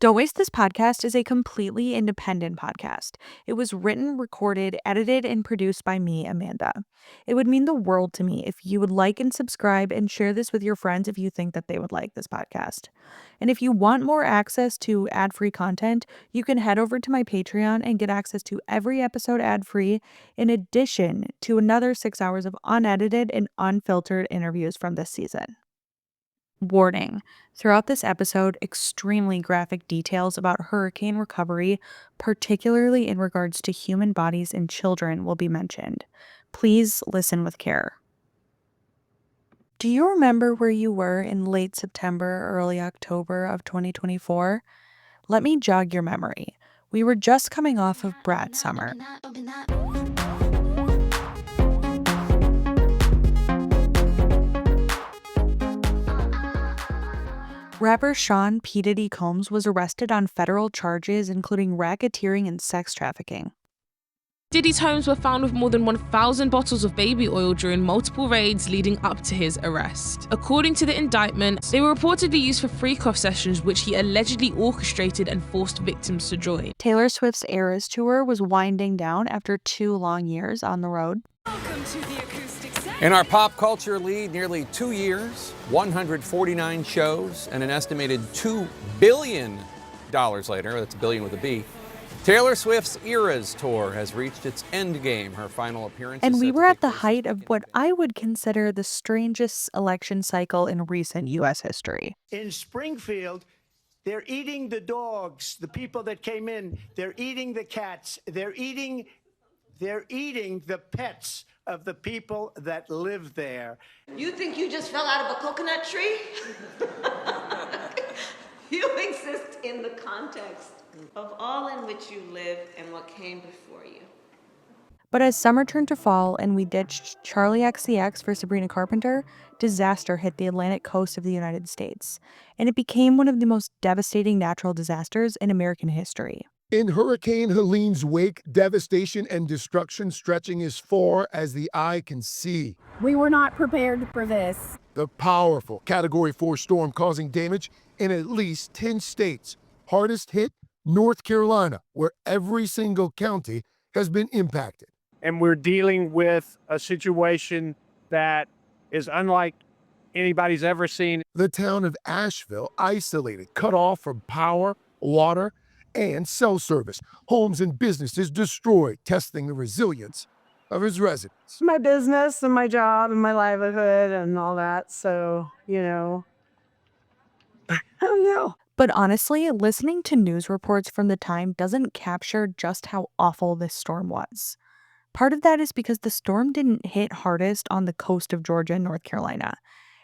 Don't Waste This Podcast is a completely independent podcast. It was written, recorded, edited, and produced by me, Amanda. It would mean the world to me if you would like and subscribe and share this with your friends if you think that they would like this podcast. And if you want more access to ad-free content, you can head over to my Patreon and get access to every episode ad-free, in addition to another 6 hours of unedited and unfiltered interviews from this season. Warning. Throughout this episode, extremely graphic details about hurricane recovery, particularly in regards to human bodies and children, will be mentioned. Please listen with care. Do you remember where you were in late September, early October of 2024? Let me jog your memory. We were just coming off of Brat Summer. Rapper Sean P. Diddy Combs was arrested on federal charges including racketeering and sex trafficking. Diddy's homes were found with more than 1,000 bottles of baby oil during multiple raids leading up to his arrest. According to the indictment, they were reportedly used for freak-off sessions which he allegedly orchestrated and forced victims to join. Taylor Swift's Eras tour was winding down after 2 long years on the road. In our pop culture lead, nearly 2 years, 149 shows, and an estimated $2 billion later, that's a billion with a B, Taylor Swift's Eras tour has reached its end game. Her final appearance. And we were at the height of what I would consider the strangest election cycle in recent U.S. history. In Springfield, they're eating the dogs, the people that came in. They're eating the cats. They're eating the pets of the people that live there. You think you just fell out of a coconut tree? You exist in the context of all in which you lived and what came before you. But as summer turned to fall and we ditched Charlie XCX for Sabrina Carpenter, disaster hit the Atlantic coast of the United States, and it became one of the most devastating natural disasters in American history. In Hurricane Helene's wake, devastation and destruction stretching as far as the eye can see. We were not prepared for this. The powerful Category 4 storm causing damage in at least 10 states. Hardest hit, North Carolina, where every single county has been impacted. And we're dealing with a situation that is unlike anybody's ever seen. The town of Asheville isolated, cut off from power, water, and cell service. Homes and businesses destroyed, testing the resilience of its residents. My business and my job and my livelihood and all that. So, I don't know. But honestly, listening to news reports from the time doesn't capture just how awful this storm was. Part of that is because the storm didn't hit hardest on the coast of Georgia and North Carolina,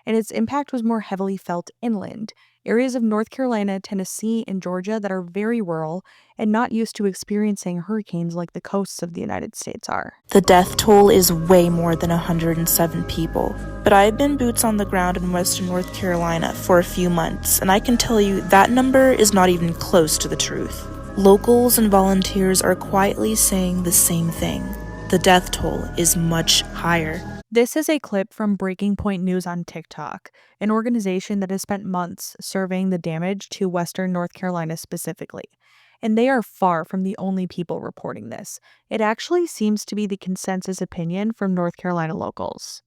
and its impact was more heavily felt inland, areas of North Carolina, Tennessee, and Georgia that are very rural and not used to experiencing hurricanes like the coasts of the United States are. The death toll is way more than 107 people, but I've been boots on the ground in Western North Carolina for a few months, and I can tell you that number is not even close to the truth. Locals and volunteers are quietly saying the same thing. The death toll is much higher. This is a clip from Breaking Point News on TikTok, an organization that has spent months surveying the damage to Western North Carolina specifically. And they are far from the only people reporting this. It actually seems to be the consensus opinion from North Carolina locals.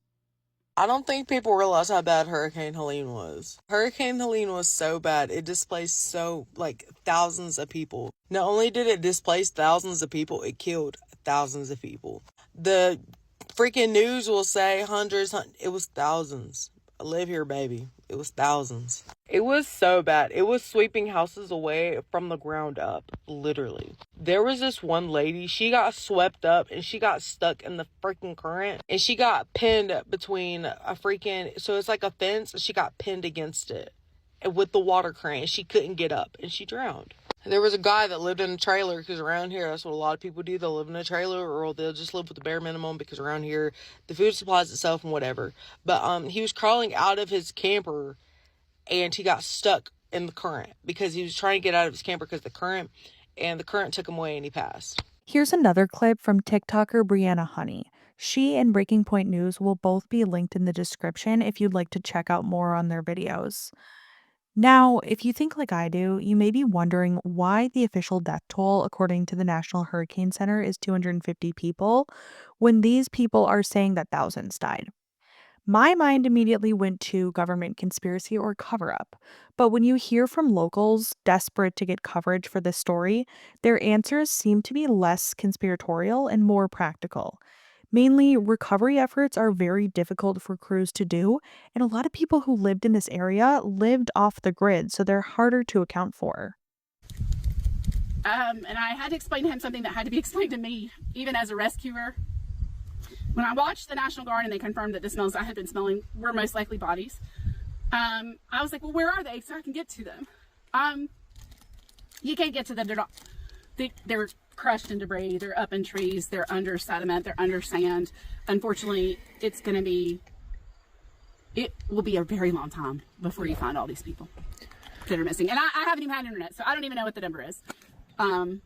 I don't think people realize how bad Hurricane Helene was. Hurricane Helene was so bad, it displaced thousands of people. Not only did it displace thousands of people, it killed thousands of people. The freaking news will say hundreds, it was thousands. I live here, baby. It was thousands. It was so bad. It was sweeping houses away from the ground up, literally. There was this one lady, she got swept up and she got stuck in the freaking current and she got pinned between so it's like a fence, and she got pinned against it with the water crane. She couldn't get up and she drowned. There was a guy that lived in a trailer, because around here, that's what a lot of people do. They'll live in a trailer or they'll just live with the bare minimum because around here, the food supplies itself and whatever. But he was crawling out of his camper and he got stuck in the current because he was trying to get out of his camper because the current took him away and he passed. Here's another clip from TikToker Brianna Honey. She and Breaking Point News will both be linked in the description if you'd like to check out more on their videos. Now, if you think like I do, you may be wondering why the official death toll, according to the National Hurricane Center, is 250 people when these people are saying that thousands died. My mind immediately went to government conspiracy or cover up. But when you hear from locals desperate to get coverage for this story, their answers seem to be less conspiratorial and more practical. Mainly, recovery efforts are very difficult for crews to do, and a lot of people who lived in this area lived off the grid, so they're harder to account for. And I had to explain to him something that had to be explained to me, even as a rescuer. When I watched the National Guard and they confirmed that the smells I had been smelling were most likely bodies, I was like, well, where are they so I can get to them? You can't get to them. They're crushed in debris. They're up in trees. They're under sediment. They're under sand. Unfortunately, it will be a very long time before you find all these people that are missing. And I haven't even had internet, so I don't even know what the number is. And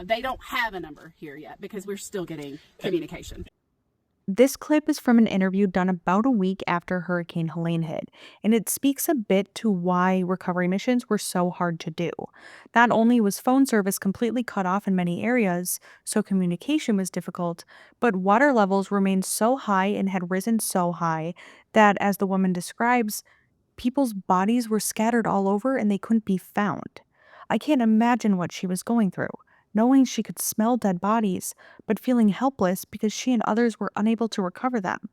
they don't have a number here yet because we're still getting communication. This clip is from an interview done about a week after Hurricane Helene hit, and it speaks a bit to why recovery missions were so hard to do. Not only was phone service completely cut off in many areas, so communication was difficult, but water levels remained so high and had risen so high that, as the woman describes, people's bodies were scattered all over and they couldn't be found. I can't imagine what she was going through, knowing she could smell dead bodies, but feeling helpless because she and others were unable to recover them.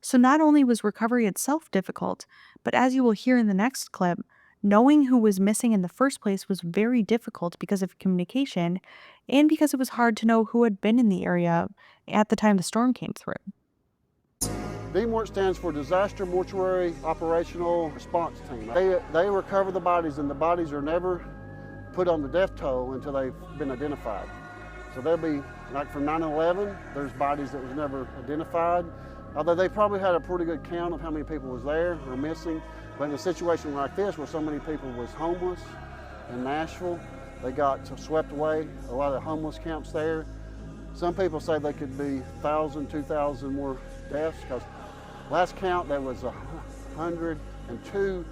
So not only was recovery itself difficult, but as you will hear in the next clip, knowing who was missing in the first place was very difficult because of communication and because it was hard to know who had been in the area at the time the storm came through. DMORT stands for Disaster Mortuary Operational Response Team. They recover the bodies, and the bodies are never put on the death toll until they've been identified. So they'll be, like from 9/11, there's bodies that was never identified, although they probably had a pretty good count of how many people was there or missing. But in a situation like this where so many people was homeless in Nashville, they got swept away, a lot of homeless camps there. Some people say they could be 1,000, 2,000 more deaths because last count there was 102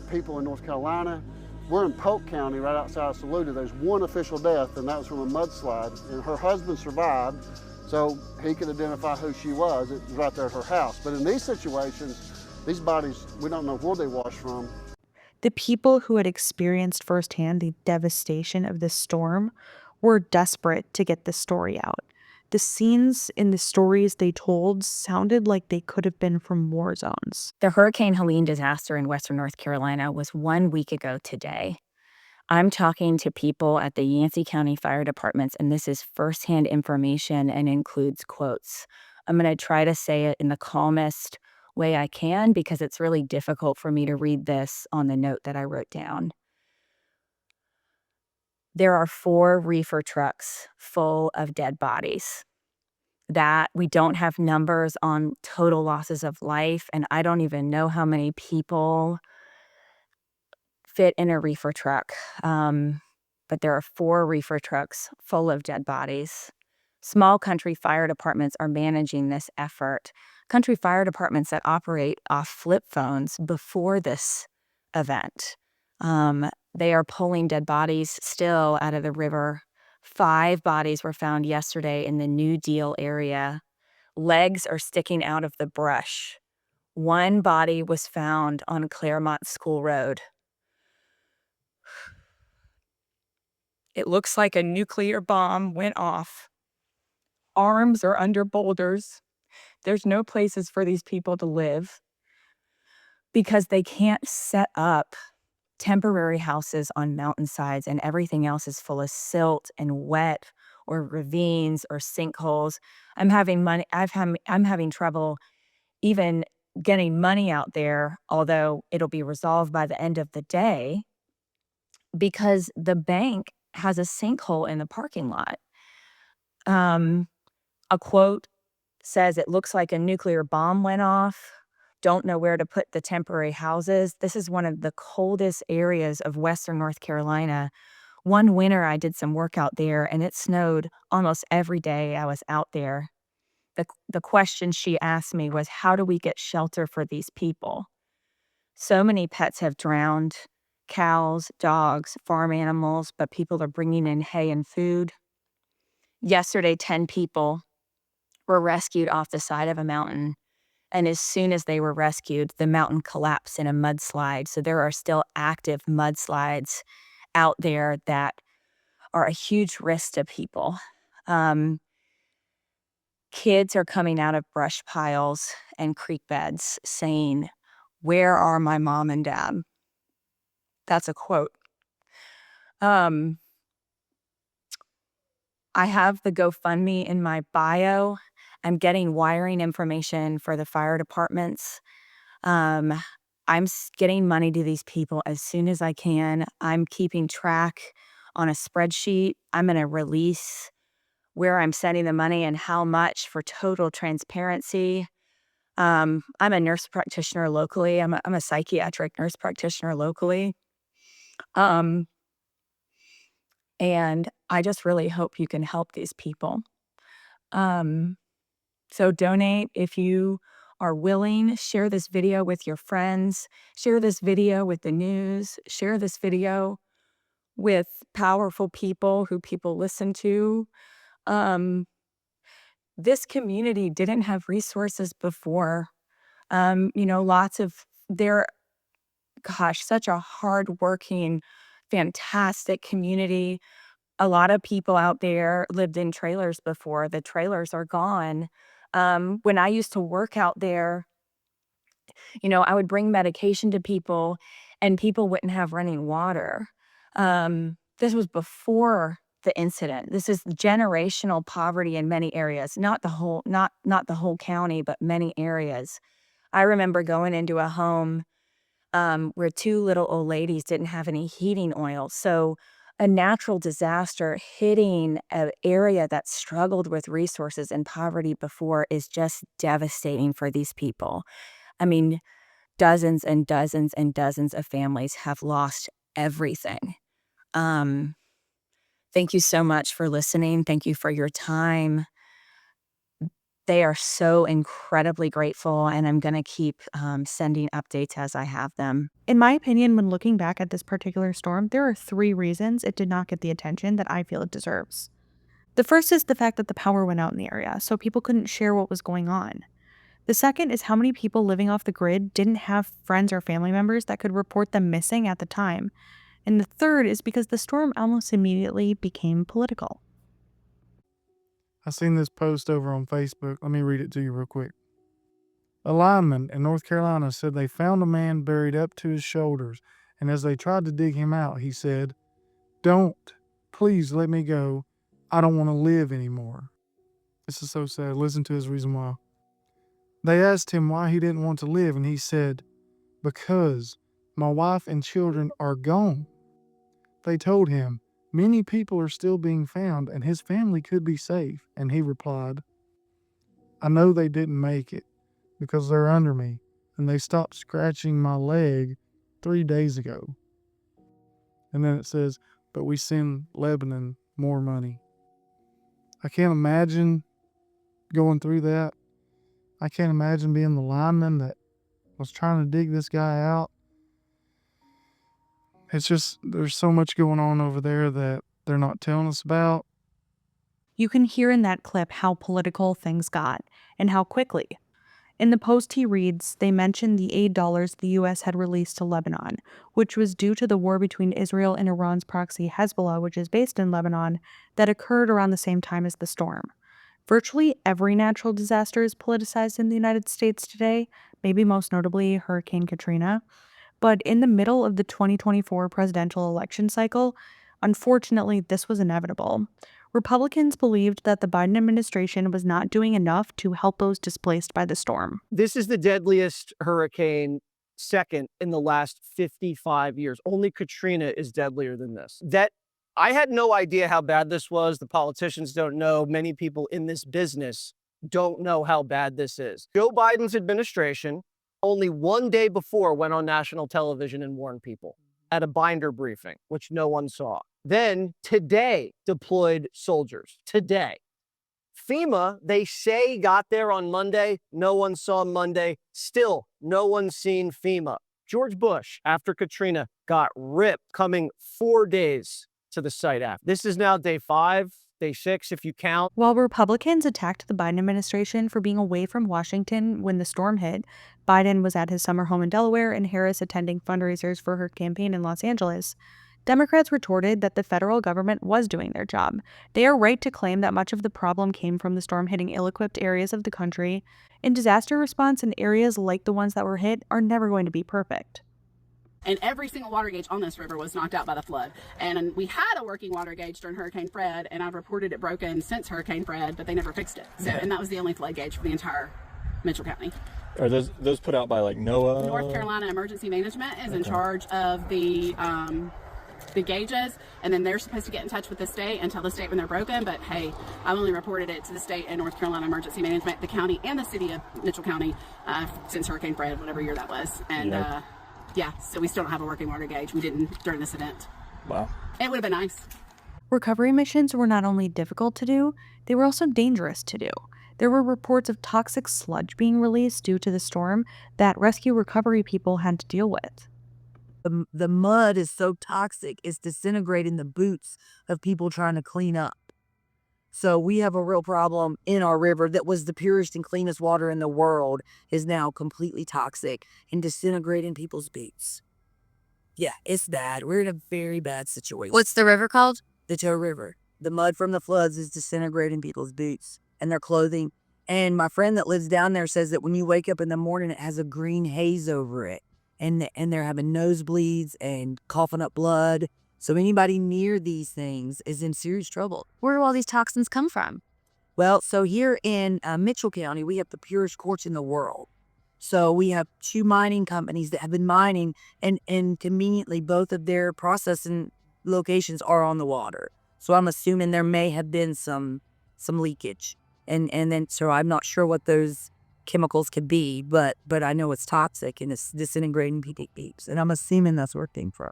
people in North Carolina. We're in Polk County, right outside of Saluda. There's one official death, and that was from a mudslide. And her husband survived, so he could identify who she was. It was right there at her house. But in these situations, these bodies, we don't know where they washed from. The people who had experienced firsthand the devastation of this storm were desperate to get this story out. The scenes in the stories they told sounded like they could have been from war zones. The Hurricane Helene disaster in Western North Carolina was 1 week ago today. I'm talking to people at the Yancey County Fire Departments, and this is firsthand information and includes quotes. I'm going to try to say it in the calmest way I can because it's really difficult for me to read this on the note that I wrote down. There are 4 reefer trucks full of dead bodies. That we don't have numbers on total losses of life, and I don't even know how many people fit in a reefer truck. But there are 4 reefer trucks full of dead bodies. Small country fire departments are managing this effort. Country fire departments that operate off flip phones before this event. They are pulling dead bodies still out of the river. 5 bodies were found yesterday in the New Deal area. Legs are sticking out of the brush. 1 body was found on Claremont School Road. It looks like a nuclear bomb went off. Arms are under boulders. There's no places for these people to live because they can't set up temporary houses on mountainsides, and everything else is full of silt and wet or ravines or sinkholes. I'm having trouble even getting money out there, although it'll be resolved by the end of the day, because the bank has a sinkhole in the parking lot. A quote says, "It looks like a nuclear bomb went off. Don't know where to put the temporary houses." This is one of the coldest areas of Western North Carolina. One winter, I did some work out there, and it snowed almost every day I was out there. The question she asked me was, how do we get shelter for these people? So many pets have drowned, cows, dogs, farm animals, but people are bringing in hay and food. Yesterday, 10 people were rescued off the side of a mountain. And as soon as they were rescued, the mountain collapsed in a mudslide. So there are still active mudslides out there that are a huge risk to people. Kids are coming out of brush piles and creek beds saying, "Where are my mom and dad?" That's a quote. I have the GoFundMe in my bio. I'm getting wiring information for the fire departments. Um, getting money to these people as soon as I can. I'm keeping track on a spreadsheet. I'm going to release where I'm sending the money and how much for total transparency. I'm a nurse practitioner locally. I'm a psychiatric nurse practitioner locally. And I just really hope you can help these people. So donate if you are willing. Share this video with your friends. Share this video with the news. Share this video with powerful people who people listen to. This community didn't have resources before. Lots of such a hardworking, fantastic community. A lot of people out there lived in trailers before. The trailers are gone. When I used to work out there, I would bring medication to people and people wouldn't have running water. This was before the incident. This is generational poverty in many areas, not the whole county, but many areas. I remember going into a home where two little old ladies didn't have any heating oil. So a natural disaster hitting an area that struggled with resources and poverty before is just devastating for these people. I mean, dozens and dozens and dozens of families have lost everything. Thank you so much for listening. Thank you for your time. They are so incredibly grateful, and I'm going to keep sending updates as I have them. In my opinion, when looking back at this particular storm, there are 3 reasons it did not get the attention that I feel it deserves. The first is the fact that the power went out in the area, so people couldn't share what was going on. The second is how many people living off the grid didn't have friends or family members that could report them missing at the time. And the third is because the storm almost immediately became political. I seen this post over on Facebook. Let me read it to you real quick. A lineman in North Carolina said they found a man buried up to his shoulders, and as they tried to dig him out, he said, "Don't. Please let me go. I don't want to live anymore." This is so sad. Listen to his reason why. They asked him why he didn't want to live, and he said, "Because my wife and children are gone." They told him, "Many people are still being found, and his family could be safe." And he replied, "I know they didn't make it because they're under me, and they stopped scratching my leg 3 days ago." And then it says, "But we send Lebanon more money." I can't imagine going through that. I can't imagine being the lineman that was trying to dig this guy out. It's just, there's so much going on over there that they're not telling us about. You can hear in that clip how political things got, and how quickly. In the post he reads, they mentioned the aid dollars the U.S. had released to Lebanon, which was due to the war between Israel and Iran's proxy Hezbollah, which is based in Lebanon, that occurred around the same time as the storm. Virtually every natural disaster is politicized in the United States today, maybe most notably Hurricane Katrina. But in the middle of the 2024 presidential election cycle, unfortunately, this was inevitable. Republicans believed that the Biden administration was not doing enough to help those displaced by the storm. This is the deadliest hurricane, second in the last 55 years. Only Katrina is deadlier than this. I had no idea how bad this was. The politicians don't know. Many people in this business don't know how bad this is. Joe Biden's administration, only one day before, went on national television and warned people at a binder briefing, which no one saw. Then today deployed soldiers. Today. FEMA, they say, got there on Monday. No one saw Monday. Still, no one's seen FEMA. George Bush, after Katrina, got ripped, coming 4 days to the site after. This is now day 5, day 6, if you count. While Republicans attacked the Biden administration for being away from Washington when the storm hit, Biden was at his summer home in Delaware and Harris attending fundraisers for her campaign in Los Angeles. Democrats retorted that the federal government was doing their job. They are right to claim that much of the problem came from the storm hitting ill-equipped areas of the country, and disaster response in areas like the ones that were hit are never going to be perfect. And every single water gauge on this river was knocked out by the flood. And we had a working water gauge during Hurricane Fred, and I've reported it broken since Hurricane Fred, but they never fixed it. So, and that was the only flood gauge for the entire Mitchell County. Are those put out by like NOAA? North Carolina Emergency Management is in charge of the gauges, and then they're supposed to get in touch with the state and tell the state when they're broken. But hey, I've only reported it to the state and North Carolina Emergency Management, the county, and the city of Mitchell County since Hurricane Fred, whatever year that was. And yeah, so we still don't have a working water gauge. We didn't during this event. Wow. It would have been nice. Recovery missions were not only difficult to do, they were also dangerous to do. There were reports of toxic sludge being released due to the storm that rescue recovery people had to deal with. The mud is so toxic, it's disintegrating the boots of people trying to clean up. So we have a real problem in our river that was the purest and cleanest water in the world is now completely toxic and disintegrating people's boots. Yeah, it's bad. We're in a very bad situation. What's the river called? The Tow River. The mud from the floods is disintegrating people's boots and their clothing. And my friend that lives down there says that when you wake up in the morning, it has a green haze over it. And they're having nosebleeds and coughing up blood. So anybody near these things is in serious trouble. Where do all these toxins come from? Well, so here in Mitchell County, we have the purest quartz in the world. So we have 2 mining companies that have been mining, and conveniently both of their processing locations are on the water. So I'm assuming there may have been some leakage. And then so I'm not sure what those chemicals could be, but I know it's toxic and it's disintegrating people's boots. And I'm assuming that's where it came from.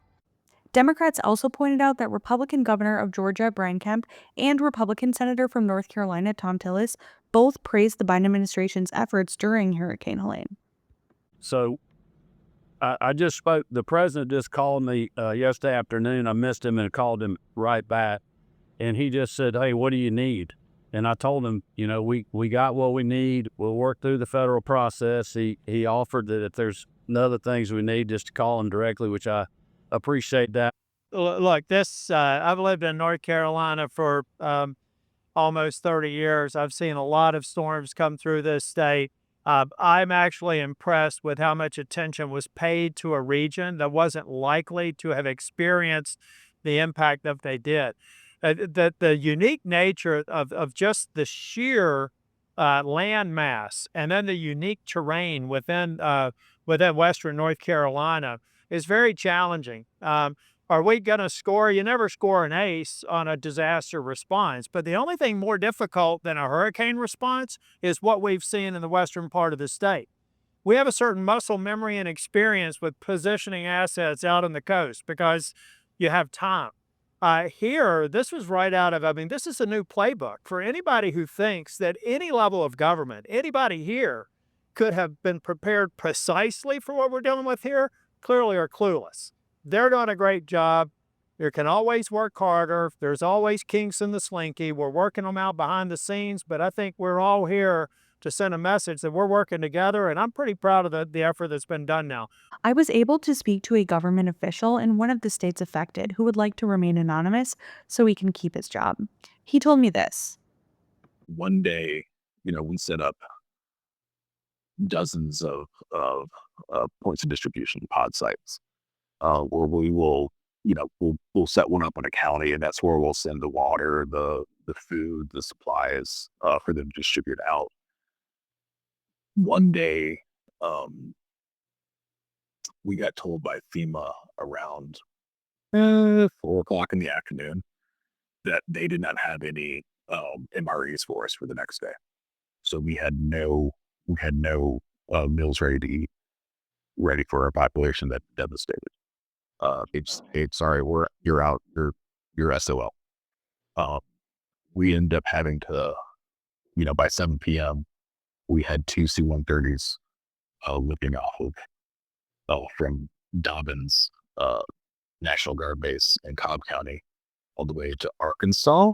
Democrats also pointed out that Republican Governor of Georgia, Brian Kemp, and Republican Senator from North Carolina, Tom Tillis, both praised the Biden administration's efforts during Hurricane Helene. So I just spoke, the president just called me yesterday afternoon. I missed him and called him right back. And he just said, hey, what do you need? And I told him, you know, we got what we need. We'll work through the federal process. He offered that if there's other things we need, just to call him directly, which I appreciate that. Look, I've lived in North Carolina for almost 30 years. I've seen a lot of storms come through this state. I'm actually impressed with how much attention was paid to a region that wasn't likely to have experienced the impact that they did. The unique nature of just the sheer land mass and then the unique terrain within Western North Carolina is very challenging. Are we going to score? You never score an ace on a disaster response, but the only thing more difficult than a hurricane response is what we've seen in the western part of the state. We have a certain muscle memory and experience with positioning assets out on the coast because you have time. Here, this was right out of, this is a new playbook for anybody who thinks that any level of government, anybody here could have been prepared precisely for what we're dealing with here, clearly are clueless. They're doing a great job. You can always work harder. There's always kinks in the slinky. We're working them out behind the scenes, but I think we're all here to send a message that we're working together, and I'm pretty proud of the effort that's been done now. I was able to speak to a government official in one of the states affected who would like to remain anonymous so he can keep his job. He told me this. One day, we set up dozens of points of distribution pod sites where we will, we'll set one up in a county, and that's where we'll send the water, the food, the supplies for them to distribute out. One day, we got told by FEMA around 4:00 in the afternoon that they did not have any MREs for us for the next day. So we had no meals ready to eat, ready for our population that devastated. Sorry, you're out. You're SOL. We ended up having to, by 7 p.m. we had 2 C-130s lifting off of from Dobbins National Guard base in Cobb County all the way to Arkansas.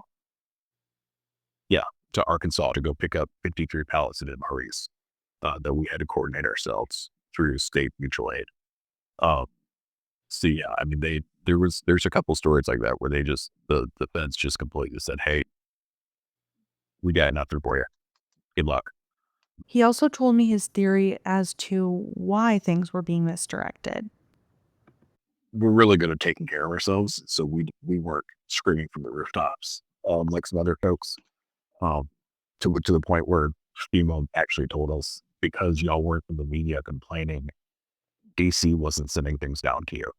Yeah, to Arkansas to go pick up 53 pallets of MREs that we had to coordinate ourselves through state mutual aid. So yeah, I mean, there's a couple stories like that where they just the feds just completely said, "Hey, we got nothing for you. Good luck." He also told me his theory as to why things were being misdirected. We're really good at taking care of ourselves, so we weren't screaming from the rooftops like some other folks. To the point where FEMA actually told us, because y'all weren't in the media complaining, DC wasn't sending things down to you.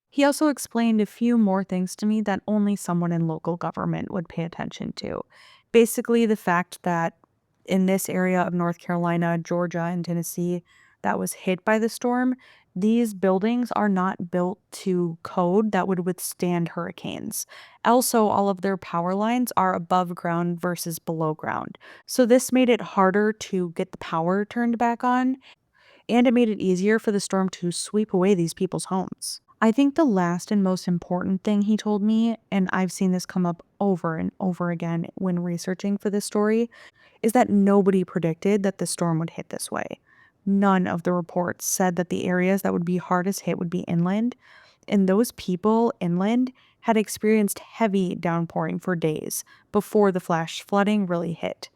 He also explained a few more things to me that only someone in local government would pay attention to. Basically, the fact that in this area of North Carolina, Georgia, and Tennessee that was hit by the storm, these buildings are not built to code that would withstand hurricanes. Also, all of their power lines are above ground versus below ground. So, this made it harder to get the power turned back on, and it made it easier for the storm to sweep away these people's homes. I think the last and most important thing he told me, and I've seen this come up over and over again when researching for this story, is that nobody predicted that the storm would hit this way. None of the reports said that the areas that would be hardest hit would be inland, and those people inland had experienced heavy downpouring for days before the flash flooding really hit.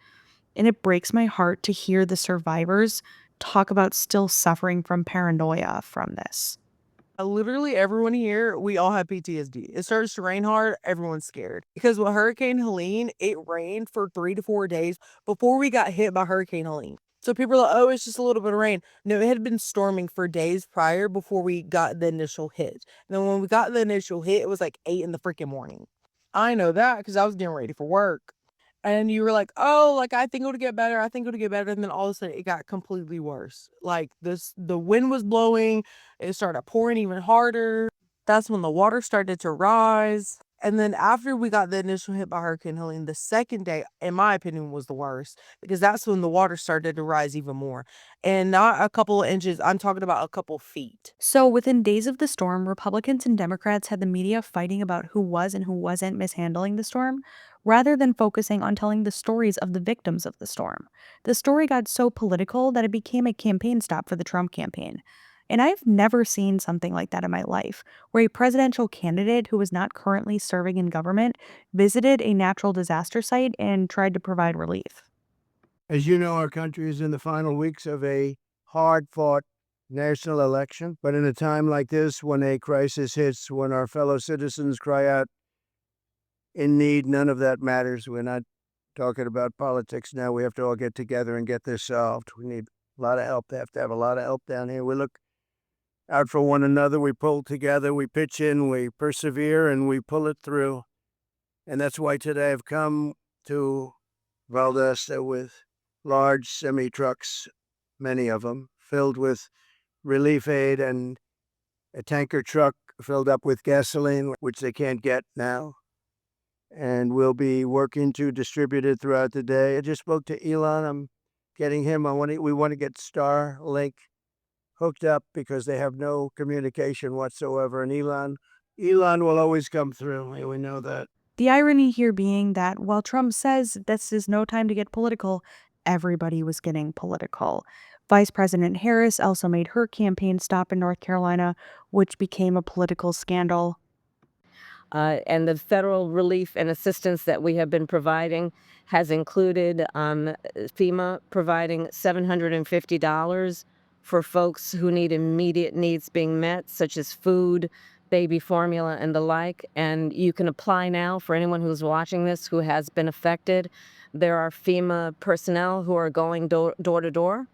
And it breaks my heart to hear the survivors talk about still suffering from paranoia from this. Literally everyone here, we all have PTSD. It starts to rain hard, everyone's scared. Because with Hurricane Helene, it rained for 3 to 4 days before we got hit by Hurricane Helene. So people are like, oh, it's just a little bit of rain. No, it had been storming for days prior before we got the initial hit. And then when we got the initial hit, it was like 8 in the freaking morning. I know that because I was getting ready for work. And you were like, oh, like, I think it'll get better. I think it'll get better. And then all of a sudden it got completely worse. Like the wind was blowing. It started pouring even harder. That's when the water started to rise. And then after we got the initial hit by Hurricane Helene, the second day, in my opinion, was the worst because that's when the water started to rise even more. And not a couple of inches, I'm talking about a couple feet. So, within days of the storm, Republicans and Democrats had the media fighting about who was and who wasn't mishandling the storm, rather than focusing on telling the stories of the victims of the storm. The story got so political that it became a campaign stop for the Trump campaign. And I've never seen something like that in my life, where a presidential candidate who was not currently serving in government visited a natural disaster site and tried to provide relief. As you know, our country is in the final weeks of a hard fought national election. But in a time like this, when a crisis hits, when our fellow citizens cry out in need, none of that matters. We're not talking about politics now. We have to all get together and get this solved. We need a lot of help. They have to have a lot of help down here. We look out for one another. We pull together, we pitch in, we persevere, and we pull it through. And that's why today I've come to Valdosta with large semi-trucks, many of them, filled with relief aid and a tanker truck filled up with gasoline, which they can't get now. And we'll be working to distribute it throughout the day. I just spoke to Elon. I'm getting him. We want to get Starlink hooked up because they have no communication whatsoever. And Elon will always come through. We know that. The irony here being that while Trump says this is no time to get political, everybody was getting political. Vice President Harris also made her campaign stop in North Carolina, which became a political scandal. And the federal relief and assistance that we have been providing has included FEMA providing $750 for folks who need immediate needs being met, such as food, baby formula, and the like. And you can apply now for anyone who's watching this who has been affected. There are FEMA personnel who are going door to door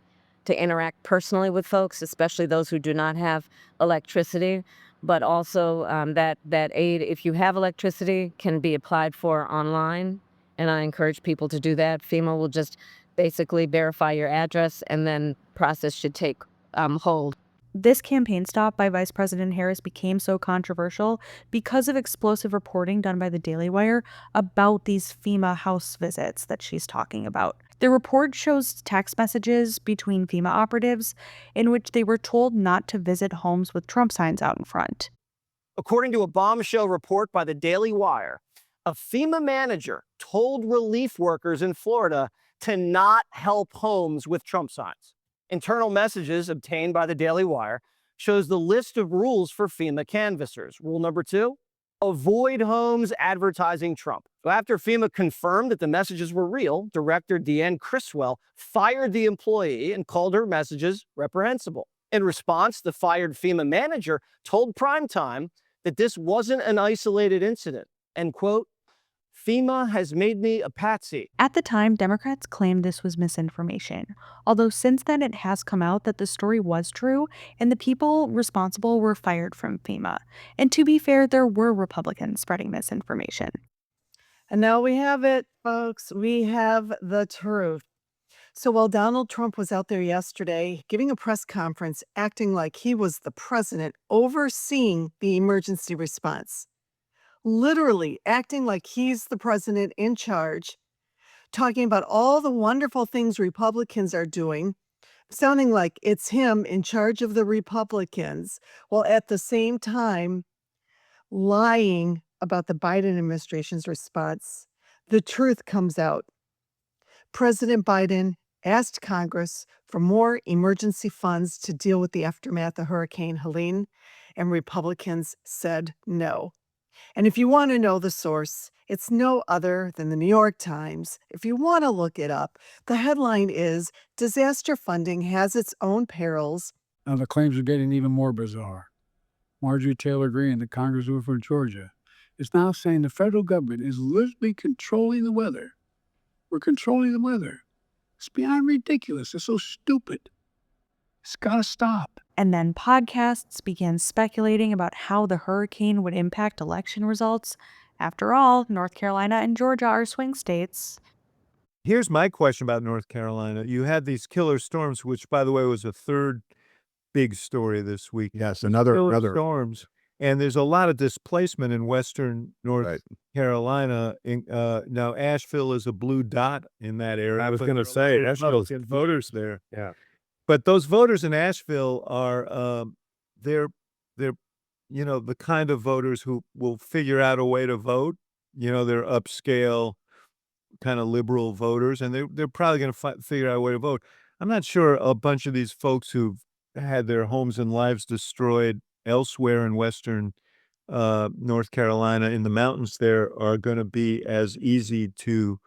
to interact personally with folks, especially those who do not have electricity. But also that aid, if you have electricity, can be applied for online. And I encourage people to do that. FEMA will just basically verify your address and then process should take hold. This campaign stop by Vice President Harris became so controversial because of explosive reporting done by the Daily Wire about these FEMA house visits that she's talking about. The report shows text messages between FEMA operatives in which they were told not to visit homes with Trump signs out in front. According to a bombshell report by the Daily Wire, a FEMA manager told relief workers in Florida to not help homes with Trump signs. Internal messages obtained by the Daily Wire shows the list of rules for FEMA canvassers. Rule number 2, avoid homes advertising Trump. So after FEMA confirmed that the messages were real, Director Deanne Criswell fired the employee and called her messages reprehensible. In response, the fired FEMA manager told Primetime that this wasn't an isolated incident, and quote, FEMA has made me a patsy. At the time, Democrats claimed this was misinformation, although since then it has come out that the story was true and the people responsible were fired from FEMA. And to be fair, there were Republicans spreading misinformation. And now we have it, folks. We have the truth. So while Donald Trump was out there yesterday giving a press conference acting like he was the president overseeing the emergency response, literally acting like he's the president in charge, talking about all the wonderful things Republicans are doing, sounding like it's him in charge of the Republicans, while at the same time lying about the Biden administration's response, the truth comes out. President Biden asked Congress for more emergency funds to deal with the aftermath of Hurricane Helene, and Republicans said no. And if you want to know the source, it's no other than the New York Times. If you want to look it up, the headline is Disaster Funding Has Its Own Perils. Now the claims are getting even more bizarre. Marjorie Taylor Greene, the Congresswoman from Georgia, is now saying the federal government is literally controlling the weather. We're controlling the weather. It's beyond ridiculous. It's so stupid. It's got to stop. And then podcasts began speculating about how the hurricane would impact election results. After all, North Carolina and Georgia are swing states. Here's my question about North Carolina. You had these killer storms, which, by the way, was a third big story this week. Yes, another storms. And there's a lot of displacement in western North Carolina. Now, Asheville is a blue dot in that area. I was going to say, Asheville's voters there. Yeah. But those voters in Asheville are, they're the kind of voters who will figure out a way to vote. They're upscale, kind of liberal voters, and they're probably going to figure out a way to vote. I'm not sure a bunch of these folks who've had their homes and lives destroyed elsewhere in western North Carolina in the mountains there are going to be as easy to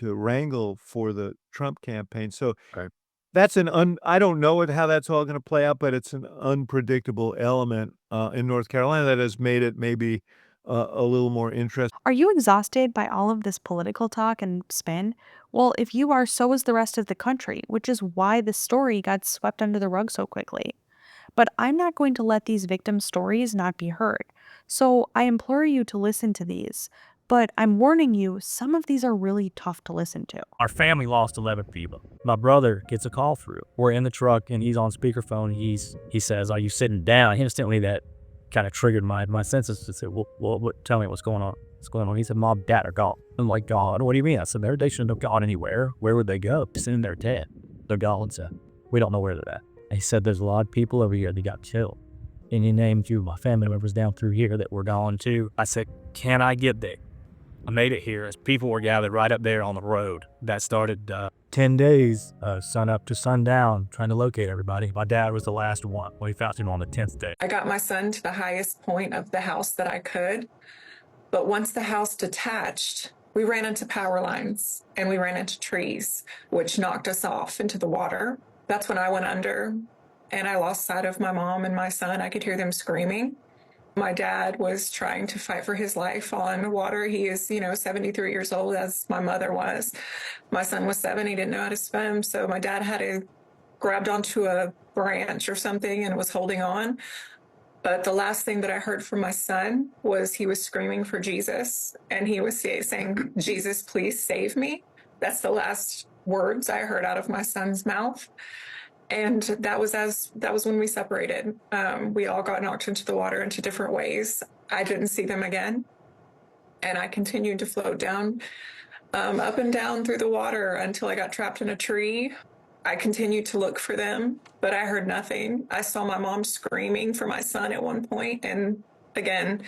wrangle for the Trump campaign. So that's I don't know how that's all going to play out, but it's an unpredictable element in North Carolina that has made it maybe a little more interesting. Are you exhausted by all of this political talk and spin? Well, if you are, so is the rest of the country, which is why this story got swept under the rug so quickly. But I'm not going to let these victim stories not be heard. So I implore you to listen to these. But I'm warning you, some of these are really tough to listen to. Our family lost 11 people. My brother gets a call through. We're in the truck and he's on speakerphone. He says, "Are you sitting down?" Instantly that kind of triggered my senses to say, well, tell me what's going on. What's going on? He said, "Mom, Dad are gone." I'm like, "Gone? What do you mean?" I said, "They shouldn't have gone anywhere. Where would they go?" Sitting there dead. They're gone. So we don't know where they're at. And he said, "There's a lot of people over here that got killed. And he named you, my family members down through here that were gone too." I said, "Can I get there?" I made it here as people were gathered right up there on the road. That started 10 days, sun up to sundown, trying to locate everybody. My dad was the last one. We found him on the 10th day. I got my son to the highest point of the house that I could. But once the house detached, we ran into power lines and we ran into trees, which knocked us off into the water. That's when I went under and I lost sight of my mom and my son. I could hear them screaming. My dad was trying to fight for his life while in the water. He is, 73 years old, as my mother was. My son was 7. He didn't know how to swim. So my dad had to grabbed onto a branch or something and was holding on. But the last thing that I heard from my son was he was screaming for Jesus. And he was saying, "Jesus, please save me." That's the last words I heard out of my son's mouth. And that was when we separated. We all got knocked into the water into different ways. I didn't see them again. And I continued to float down, up and down through the water until I got trapped in a tree. I continued to look for them, but I heard nothing. I saw my mom screaming for my son at one point, and again,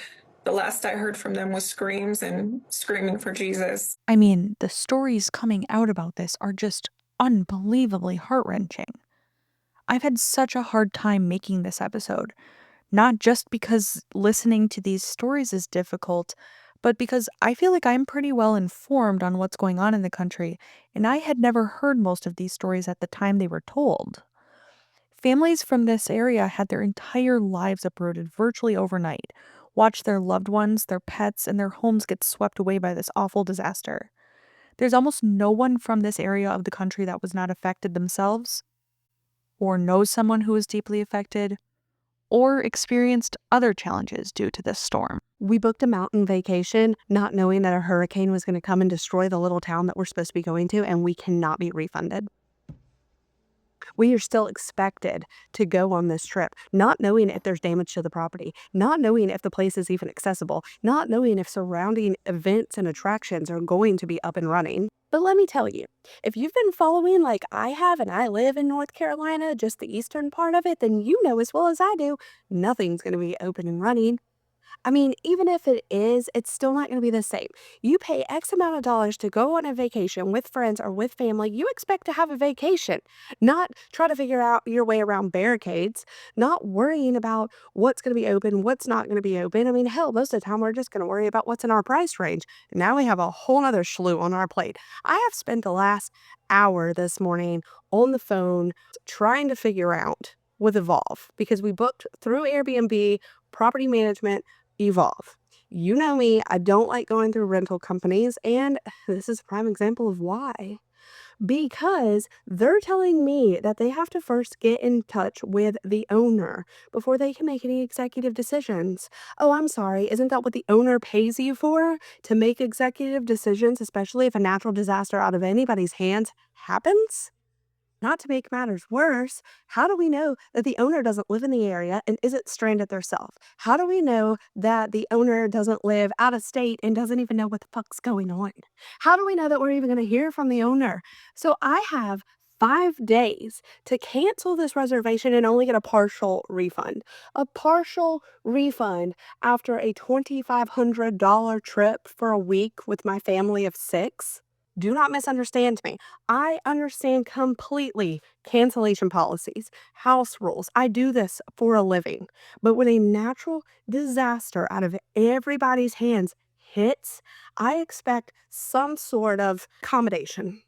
the last I heard from them was screams and screaming for Jesus. I mean, the stories coming out about this are just unbelievably heart-wrenching. I've had such a hard time making this episode, not just because listening to these stories is difficult, but because I feel like I'm pretty well informed on what's going on in the country, and I had never heard most of these stories at the time they were told. Families from this area had their entire lives uprooted virtually overnight, watched their loved ones, their pets, and their homes get swept away by this awful disaster. There's almost no one from this area of the country that was not affected themselves, or knows someone who was deeply affected, or experienced other challenges due to this storm. We booked a mountain vacation, not knowing that a hurricane was going to come and destroy the little town that we're supposed to be going to, and we cannot be refunded. We are still expected to go on this trip, not knowing if there's damage to the property, not knowing if the place is even accessible, not knowing if surrounding events and attractions are going to be up and running. But let me tell you, if you've been following like I have and I live in North Carolina, just the eastern part of it, then you know as well as I do, nothing's going to be open and running. I mean, even if it is, it's still not going to be the same. You pay X amount of dollars to go on a vacation with friends or with family. You expect to have a vacation, not try to figure out your way around barricades, not worrying about what's going to be open, what's not going to be open. I mean, hell, most of the time we're just going to worry about what's in our price range. Now we have a whole nother slew on our plate. I have spent the last hour this morning on the phone trying to figure out with Evolve because we booked through Airbnb, property management, Evolve. You know me, I don't like going through rental companies, and this is a prime example of why. Because they're telling me that they have to first get in touch with the owner before they can make any executive decisions. Oh, I'm sorry, isn't that what the owner pays you for? To make executive decisions, especially if a natural disaster out of anybody's hands happens? Not to make matters worse, how do we know that the owner doesn't live in the area and isn't stranded themselves? How do we know that the owner doesn't live out of state and doesn't even know what the fuck's going on? How do we know that we're even going to hear from the owner? So I have 5 days to cancel this reservation and only get a partial refund. A partial refund after a $2,500 trip for a week with my family of 6. Do not misunderstand me. I understand completely cancellation policies, house rules. I do this for a living. But when a natural disaster out of everybody's hands hits, I expect some sort of accommodation,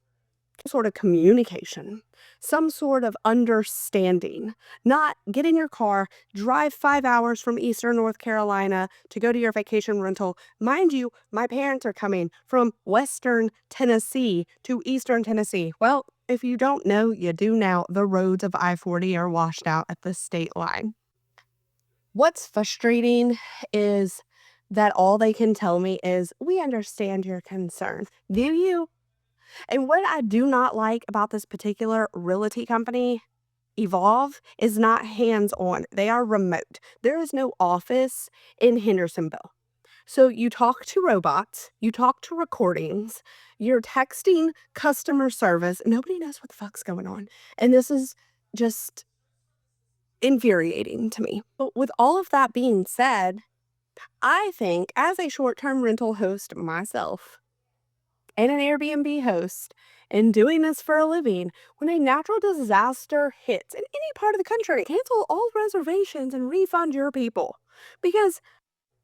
sort of communication, some sort of understanding. Not get in your car, drive 5 hours from Eastern North Carolina to go to your vacation rental. Mind you, my parents are coming from Western Tennessee to Eastern Tennessee. Well, if you don't know, you do now. The roads of I-40 are washed out at the state line. What's frustrating is that all they can tell me is, we understand your concern. Do you? And what I do not like about this particular realty company, Evolve, is not hands-on. They are remote. There is no office in Hendersonville. So you talk to robots, you talk to recordings, you're texting customer service. Nobody knows what the fuck's going on. And this is just infuriating to me. But with all of that being said, I think as a short-term rental host myself, and an Airbnb host and doing this for a living, when a natural disaster hits in any part of the country, cancel all reservations and refund your people. Because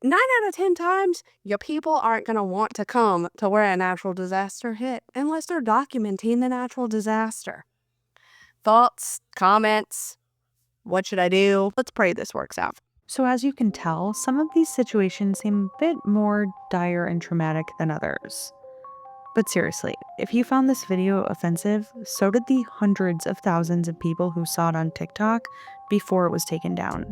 9 out of 10 times, your people aren't going to want to come to where a natural disaster hit unless they're documenting the natural disaster. Thoughts, comments, what should I do? Let's pray this works out. So as you can tell, some of these situations seem a bit more dire and traumatic than others. But seriously, if you found this video offensive, so did the hundreds of thousands of people who saw it on TikTok before it was taken down.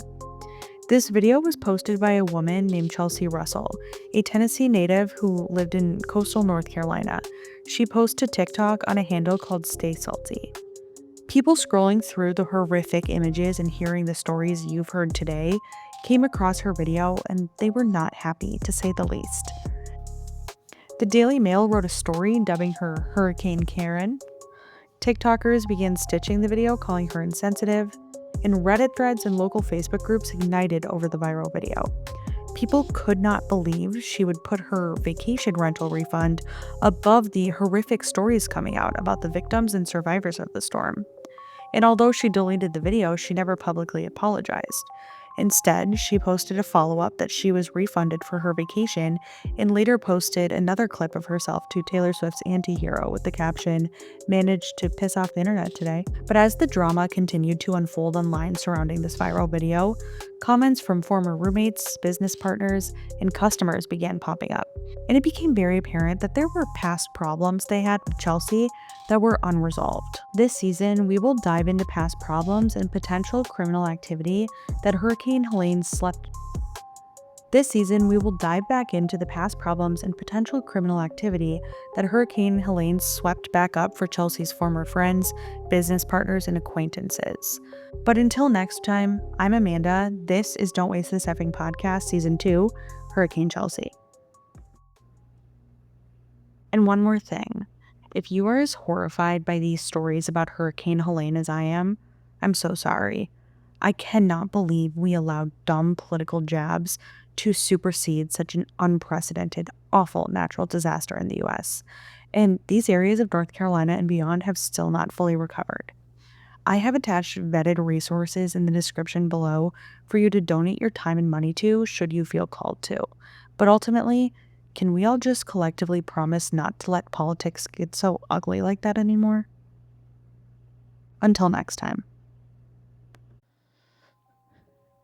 This video was posted by a woman named Chelsea Russell, a Tennessee native who lived in coastal North Carolina. She posted to TikTok on a handle called Stay Salty. People scrolling through the horrific images and hearing the stories you've heard today came across her video and they were not happy, to say the least. The Daily Mail wrote a story dubbing her Hurricane Karen. TikTokers began stitching the video, calling her insensitive, and Reddit threads and local Facebook groups ignited over the viral video. People could not believe she would put her vacation rental refund above the horrific stories coming out about the victims and survivors of the storm. And although she deleted the video, she never publicly apologized. Instead, she posted a follow-up that she was refunded for her vacation and later posted another clip of herself to Taylor Swift's anti-hero with the caption, "Managed to piss off the internet today." But as the drama continued to unfold online surrounding this viral video, comments from former roommates, business partners, and customers began popping up. And it became very apparent that there were past problems they had with Chelsea that were unresolved. This season, we will dive into past problems and potential criminal activity that Hurricane Helene swept. This season, we will dive back into the past problems and potential criminal activity that Hurricane Helene swept back up for Chelsea's former friends, business partners, and acquaintances. But until next time, I'm Amanda. This is Don't Waste This Effing Podcast, Season 2, Hurricane Chelsea. And one more thing. If you are as horrified by these stories about Hurricane Helene as I am, I'm so sorry. I cannot believe we allowed dumb political jabs to supersede such an unprecedented, awful natural disaster in the US. And these areas of North Carolina and beyond have still not fully recovered. I have attached vetted resources in the description below for you to donate your time and money to should you feel called to. But ultimately, can we all just collectively promise not to let politics get so ugly like that anymore? Until next time.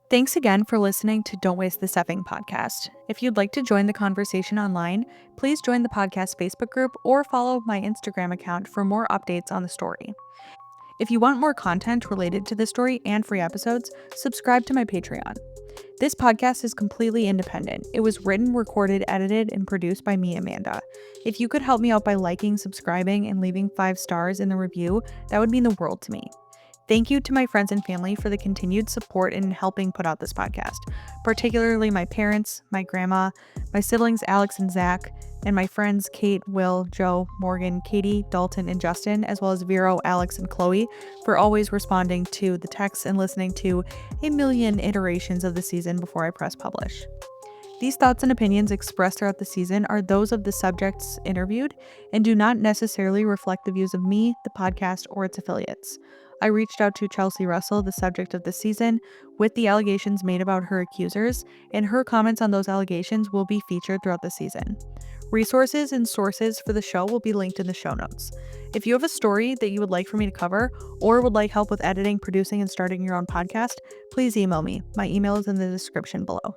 Thanks again for listening to Don't Waste This Effing Podcast. If you'd like to join the conversation online, please join the podcast Facebook group or follow my Instagram account for more updates on the story. If you want more content related to this story and free episodes, subscribe to my Patreon. This podcast is completely independent. It was written, recorded, edited, and produced by me, Amanda. If you could help me out by liking, subscribing, and leaving 5 stars in the review, that would mean the world to me. Thank you to my friends and family for the continued support in helping put out this podcast, particularly my parents, my grandma, my siblings Alex and Zach, and my friends Kate, Will, Joe, Morgan, Katie, Dalton, and Justin, as well as Vero, Alex, and Chloe for always responding to the texts and listening to a million iterations of the season before I press publish. These thoughts and opinions expressed throughout the season are those of the subjects interviewed and do not necessarily reflect the views of me, the podcast, or its affiliates. I reached out to Chelsea Russell, the subject of this season, with the allegations made about her accusers, and her comments on those allegations will be featured throughout the season. Resources and sources for the show will be linked in the show notes. If you have a story that you would like for me to cover, or would like help with editing, producing, and starting your own podcast, please email me. My email is in the description below.